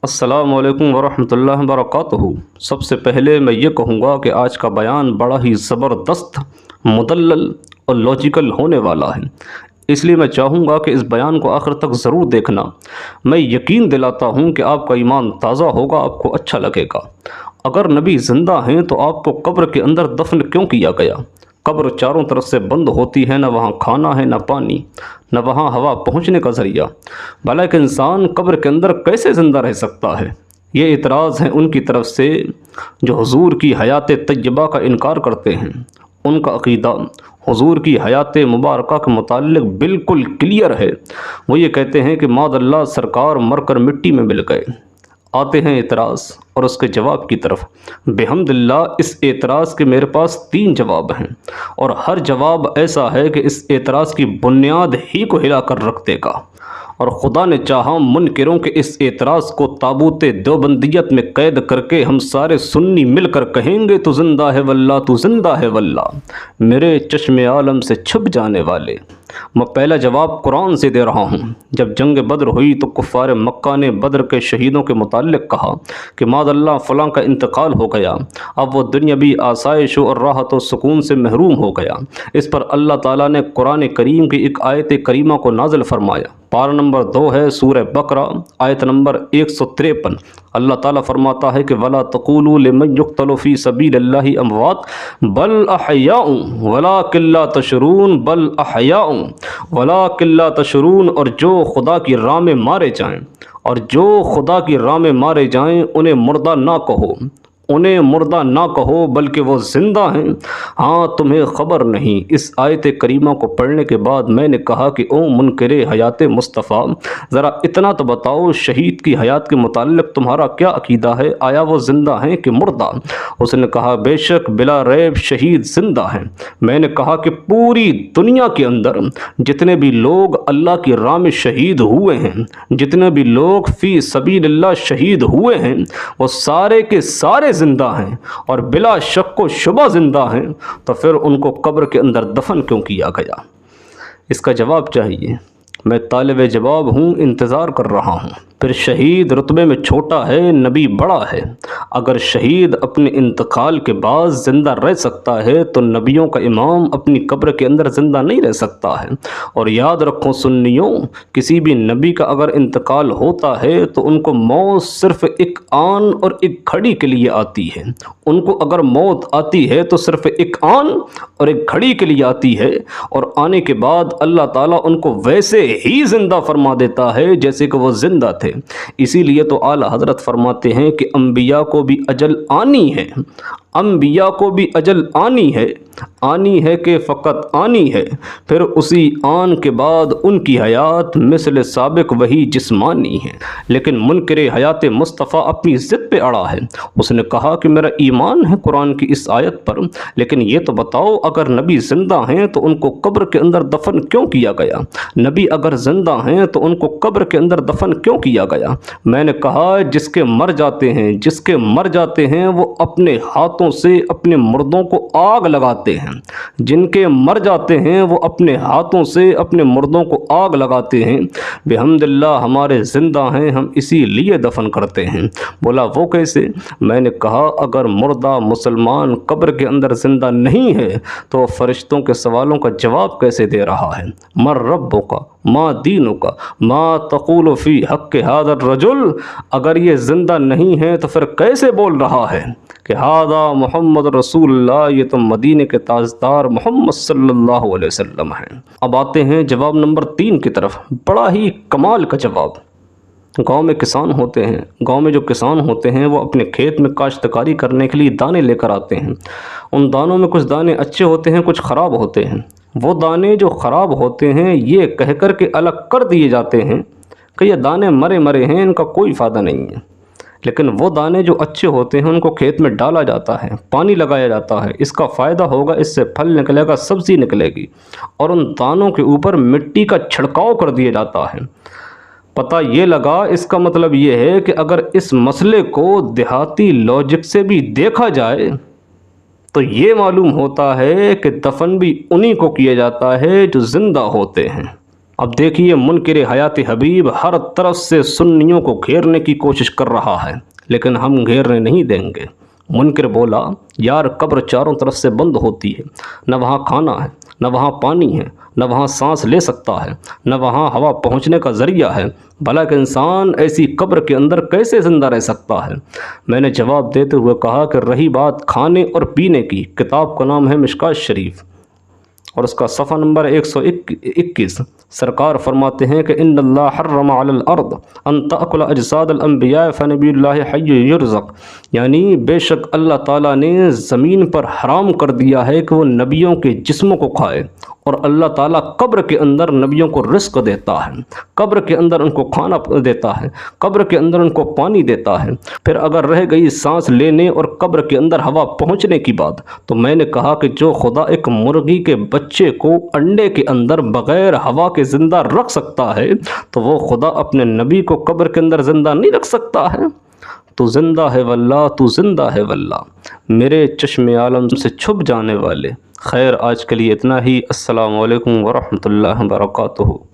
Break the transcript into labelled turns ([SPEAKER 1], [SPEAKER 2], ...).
[SPEAKER 1] السلام علیکم ورحمۃ اللہ وبرکاتہ۔ سب سے پہلے میں یہ کہوں گا کہ آج کا بیان بڑا ہی زبردست، مدلل اور لاجیکل ہونے والا ہے، اس لیے میں چاہوں گا کہ اس بیان کو آخر تک ضرور دیکھنا۔ میں یقین دلاتا ہوں کہ آپ کا ایمان تازہ ہوگا، آپ کو اچھا لگے گا۔ اگر نبی زندہ ہیں تو آپ کو قبر کے اندر دفن کیوں کیا گیا؟ قبر چاروں طرف سے بند ہوتی ہے، نہ وہاں کھانا ہے، نہ پانی، نہ وہاں ہوا پہنچنے کا ذریعہ۔ بھلا ایک انسان قبر کے اندر کیسے زندہ رہ سکتا ہے؟ یہ اعتراض ہیں ان کی طرف سے جو حضور کی حیات طیبہ کا انکار کرتے ہیں۔ ان کا عقیدہ حضور کی حیات مبارکہ کے متعلق بالکل کلیئر ہے۔ وہ یہ کہتے ہیں کہ معاذ اللہ سرکار مر کر مٹی میں مل گئے۔ آتے ہیں اعتراض اور اس کے جواب کی طرف۔ بحمد اللہ اس اعتراض کے میرے پاس 3 جواب ہیں، اور ہر جواب ایسا ہے کہ اس اعتراض کی بنیاد ہی کو ہلا کر رکھ دے گا، اور خدا نے چاہا منکروں کے اس اعتراض کو تابوت دیوبندیت میں قید کر کے ہم سارے سنی مل کر کہیں گے تو زندہ ہے واللہ، تو زندہ ہے واللہ، میرے چشم عالم سے چھپ جانے والے۔ میں پہلا جواب قرآن سے دے رہا ہوں۔ جب جنگ بدر ہوئی تو کفار مکہ نے بدر کے شہیدوں کے متعلق کہا کہ معاذ اللہ فلاں کا انتقال ہو گیا، اب وہ دنیاوی آسائش اور راحت و سکون سے محروم ہو گیا۔ اس پر اللہ تعالیٰ نے قرآن کریم کی ایک آیت کریمہ کو نازل فرمایا۔ پارہ نمبر 2 ہے سورہ بقرہ، آیت نمبر 153۔ اللہ تعالیٰ فرماتا ہے کہ وَلَا تَقُولُوا لِمَنْ يُقْتَلُ فِي سَبِيلِ اللَّهِ أَمْوَاتٌ بَلْ أَحْيَاءٌ وَلَٰكِن لَّا تَشْعُرُونَ بَلْ أَحْيَاءٌ وَلَٰكِن لَّا تَشْعُرُونَ، اور جو خدا کی راہ میں مارے جائیں، اور جو خدا کی راہ میں مارے جائیں انہیں مردہ نہ کہو، انہیں مردہ نہ کہو بلکہ وہ زندہ ہیں، ہاں تمہیں خبر نہیں۔ اس آیت کریمہ کو پڑھنے کے بعد میں نے کہا کہ او منکر حیات مصطفیٰ، ذرا اتنا تو بتاؤ شہید کی حیات کے متعلق تمہارا کیا عقیدہ ہے؟ آیا وہ زندہ ہیں کہ مردہ؟ اس نے کہا بے شک بلا ریب شہید زندہ ہیں۔ میں نے کہا کہ پوری دنیا کے اندر جتنے بھی لوگ اللہ کی راہ میں شہید ہوئے ہیں، جتنے بھی لوگ فی سبیل اللہ شہید ہوئے ہیں، وہ سارے کے سارے زندہ ہیں، اور بلا شک و شبہ زندہ ہیں، تو پھر ان کو قبر کے اندر دفن کیوں کیا گیا؟ اس کا جواب چاہیے۔ میں طالب جواب ہوں، انتظار کر رہا ہوں۔ پھر شہید رتبے میں چھوٹا ہے، نبی بڑا ہے۔ اگر شہید اپنے انتقال کے بعد زندہ رہ سکتا ہے تو نبیوں کا امام اپنی قبر کے اندر زندہ نہیں رہ سکتا ہے۔ اور یاد رکھو سنیوں، کسی بھی نبی کا اگر انتقال ہوتا ہے تو ان کو موت صرف ایک آن اور ایک گھڑی کے لیے آتی ہے۔ ان کو اگر موت آتی ہے تو صرف ایک آن اور ایک گھڑی کے لیے آتی ہے، اور آنے کے بعد اللہ تعالیٰ ان کو ویسے ہی زندہ فرما دیتا ہے جیسے کہ وہ زندہ تھے۔ اسی لیے تو اعلیٰ حضرت فرماتے ہیں کہ انبیاء کو بھی اجل آنی ہے، انبیاء کو بھی اجل آنی ہے، آنی ہے کہ فقط آنی ہے، پھر اسی آن کے بعد ان کی حیات مثل سابق وہی جسمانی ہے۔ لیکن منکر حیات مصطفیٰ اپنی ضد پہ اڑا ہے۔ اس نے کہا کہ میرا ایمان ہے قرآن کی اس آیت پر، لیکن یہ تو بتاؤ اگر نبی زندہ ہیں تو ان کو قبر کے اندر دفن کیوں کیا گیا؟ نبی اگر زندہ ہیں تو ان کو قبر کے اندر دفن کیوں کیا گیا؟ میں نے کہا جس کے مر جاتے ہیں، جس کے مر جاتے ہیں وہ اپنے ہاتھوں سے اپنے مردوں کو آگ لگاتے ہیں، جن کے مر جاتے ہیں وہ اپنے ہاتھوں سے اپنے مردوں کو آگ لگاتے ہیں۔ بحمد اللہ ہمارے زندہ ہیں، ہم اسی لیے دفن کرتے ہیں۔ بولا وہ کیسے؟ میں نے کہا اگر مردہ مسلمان قبر کے اندر زندہ نہیں ہے تو فرشتوں کے سوالوں کا جواب کیسے دے رہا ہے؟ مر ربک ما دینک ما تقول فی حق ھذا الرجل، اگر یہ زندہ نہیں ہے تو پھر کیسے بول رہا ہے کہ ھذا محمد رسول اللہ، یہ تو مدینے کے تاجدار محمد صلی اللہ علیہ وسلم ہیں۔ اب آتے ہیں جواب نمبر 3 کی طرف۔ بڑا ہی کمال کا جواب۔ گاؤں میں کسان ہوتے ہیں، گاؤں میں جو کسان ہوتے ہیں وہ اپنے کھیت میں کاشتکاری کرنے کے لیے دانے لے کر آتے ہیں۔ ان دانوں میں کچھ دانے اچھے ہوتے ہیں، کچھ خراب ہوتے ہیں۔ وہ دانے جو خراب ہوتے ہیں یہ کہہ کر کے الگ کر دیے جاتے ہیں کہ یہ دانے مرے مرے ہیں، ان کا کوئی فائدہ نہیں ہے۔ لیکن وہ دانے جو اچھے ہوتے ہیں ان کو کھیت میں ڈالا جاتا ہے، پانی لگایا جاتا ہے، اس کا فائدہ ہوگا، اس سے پھل نکلے گا، سبزی نکلے گی، اور ان دانوں کے اوپر مٹی کا چھڑکاؤ کر دیا جاتا ہے۔ پتہ یہ لگا، اس کا مطلب یہ ہے کہ اگر اس مسئلے کو دیہاتی لاجک سے بھی دیکھا جائے تو یہ معلوم ہوتا ہے کہ دفن بھی انہی کو کیا جاتا ہے جو زندہ ہوتے ہیں۔ اب دیکھیے منکر حیات حبیب ہر طرف سے سنیوں کو گھیرنے کی کوشش کر رہا ہے، لیکن ہم گھیرنے نہیں دیں گے۔ منکر بولا، یار قبر چاروں طرف سے بند ہوتی ہے، نہ وہاں کھانا ہے، نہ وہاں پانی ہے، نہ وہاں سانس لے سکتا ہے، نہ وہاں ہوا پہنچنے کا ذریعہ ہے، بھلا کہ انسان ایسی قبر کے اندر کیسے زندہ رہ سکتا ہے؟ میں نے جواب دیتے ہوئے کہا کہ رہی بات کھانے اور پینے کی، کتاب کا نام ہے مشکوٰۃ شریف اور اس کا صفحہ نمبر 121، سرکار فرماتے ہیں کہ ان اللہ حرم علی الارض ان تأکل اجساد الانبیاء فنبی اللہ حی یرزق، یعنی بے شک اللہ تعالیٰ نے زمین پر حرام کر دیا ہے کہ وہ نبیوں کے جسموں کو کھائے، اور اللہ تعالیٰ قبر کے اندر نبیوں کو رزق دیتا ہے، قبر کے اندر ان کو کھانا دیتا ہے، قبر کے اندر ان کو پانی دیتا ہے۔ پھر اگر رہ گئی سانس لینے اور قبر کے اندر ہوا پہنچنے کی بات، تو میں نے کہا کہ جو خدا ایک مرغی کے بچے کو انڈے کے اندر بغیر ہوا کے زندہ رکھ سکتا ہے، تو وہ خدا اپنے نبی کو قبر کے اندر زندہ نہیں رکھ سکتا ہے؟ تو زندہ ہے واللہ، تو زندہ ہے واللہ، میرے چشم عالم سے چھپ جانے والے۔ خیر آج کے لیے اتنا ہی، السلام علیکم ورحمۃ اللہ وبرکاتہ۔